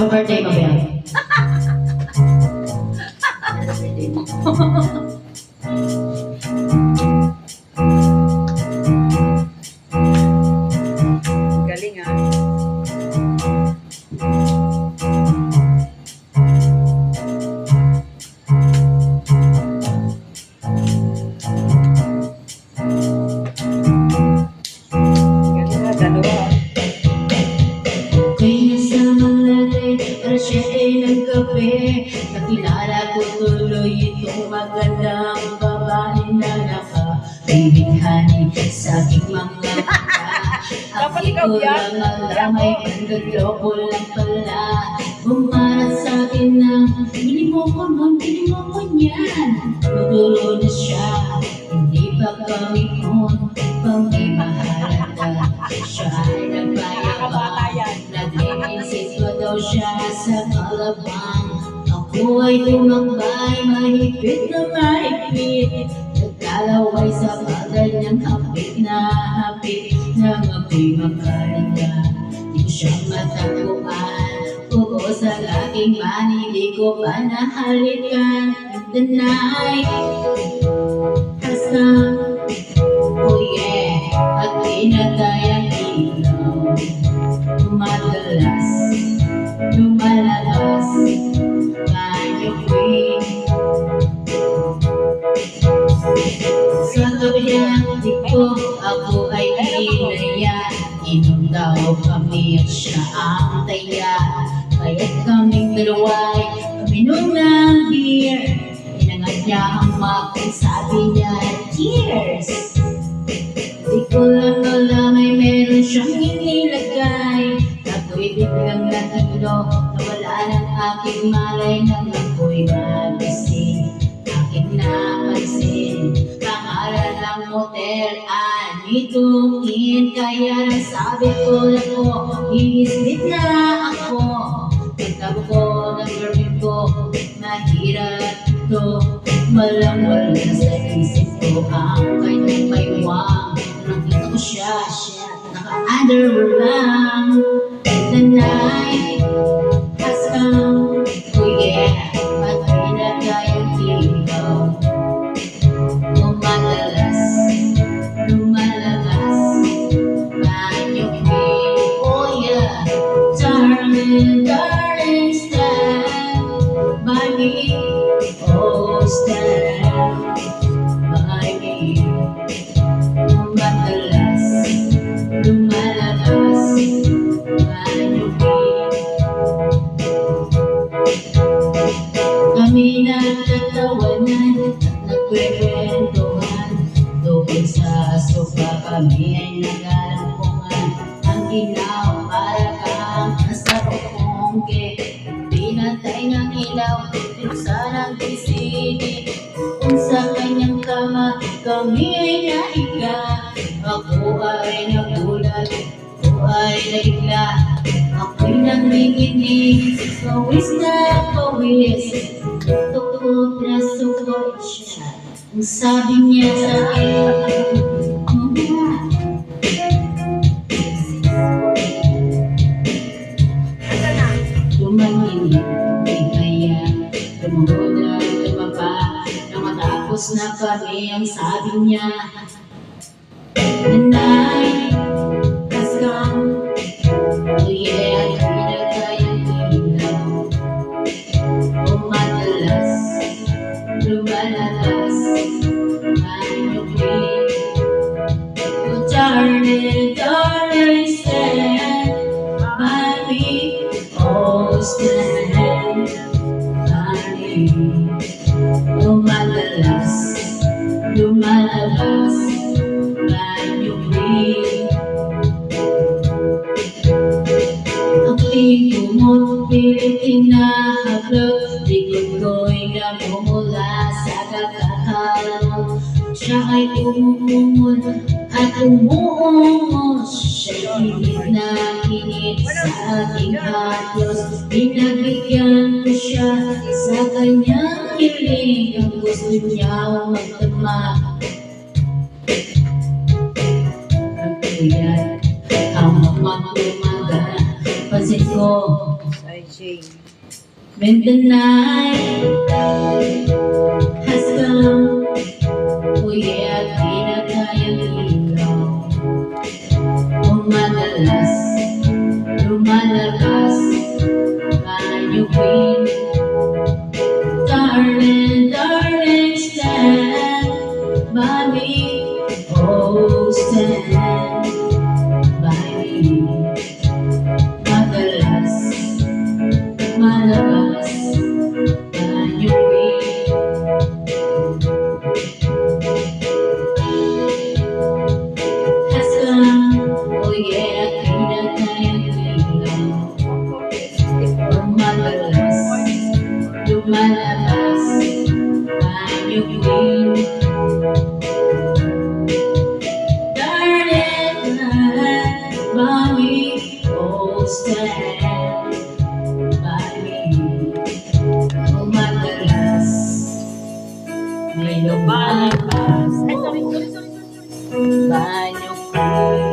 birthday mo, Bel? Galing ah. Galing ah, dalawa. Ako'y nasamang natin, alas 7 ng gabi. Nakilala ko tuloy itong magandang babae na nakabibighanin sa aking mga mata. Dapat Aking ikaw ko yan. lang alamay, manloloko lang pala. Bumarat sa akin ng, bili mo ko nun, bili mo ko niyan. Tuturo na siya, hindi pa kami nun, pang may mahalata. Siya ay Nakakabata nagbayabang, yan. nag-iisip ko daw siya sa kalabang. Ako ay tumakbay, mahigpit na mahigpit. Nagkalaway sa bagal niyang hapit na ako'y makalanda. Di ko siya matagpuan, oo sa aking mani, di ko pa nahalikan. The night has come, oh yeah, at pinagayang ilaw. Madalas lumalabas banyo queen. Sa gabi ng ko, ako ay inaya. Inom daw kami at siya ang taya. Kaya't kaming dalawa'y uminom ng beer. Inangat niya ang makong, sabi niya, cheers! Di ko lang alam ay meron siyang inilagay. Ako'y biglang natilo, nawala ng aking malay nang ako'y magising. Aking napansin, pangalan ng motel, Anito Inn. Kaya nang sabi ko na ko, inislit na ako. Pagtabo ko ng girlfriend ko, mahirap to. Walang-wala sa isip ko ang kanyang baywang. Nakita ko siya, naka-underwear lang. The night has come, oh yeah, at pinagayang ilaw. Madalas lumalabas banyo queen, oh yeah. Darling, darling, stand by me, oh stand by me. Madalas lumalabas banyo queen. Kami nagtatawanan at nagkwentuhan. Doon sa sofa kami ay nagalampungan. Ang ilaw para kang nasa pupongge. Pinatay ng ilaw, pinsan ang bisini. Kung sa kanyang kama kami ay nahiga. Ako ay nagulat, ako ay naigla. Ako'y nanginginig, pawis na pawis. Tukod na sukot siya. Ang sabi niya sa akin, tumanginig, di kaya tumuhod na tumaba. Nang matapos na kami, ang sabi niya, the night has come, oh yeah, pinagayang ilaw. Oh madalas lumalabas banyo queen. Oh darling, darling, stand by me, oh stand by me. Oh madalas lumalabas banyo queen. Ako'y kumot, pilit hinahablot. Likod ko'y namumula sa kakakalot. Siya ay umumul at umuungos. Siya'y higit na higit sa aking haplos. Pinagbigyan ko siya sa kanyang hiling. Ang gusto niya magdama. Ang kuyat, ang magtumaga. Pansin ko, Ay, Jane. When the night has come, oh yeah, di na kayang ilaw. O madalas, lumalabas, kayukin. Darling, darling, stand by me. Oh, stand by me. Madalas, malabas, kayukin. Has come, oh yeah, di na kayang ilaw. O madalas, lumalabas, kayukin. Darling, by me, oh stand by me. O madalas, may lumalabas, Ay, sorry, sorry, sorry, sorry. banyo ko.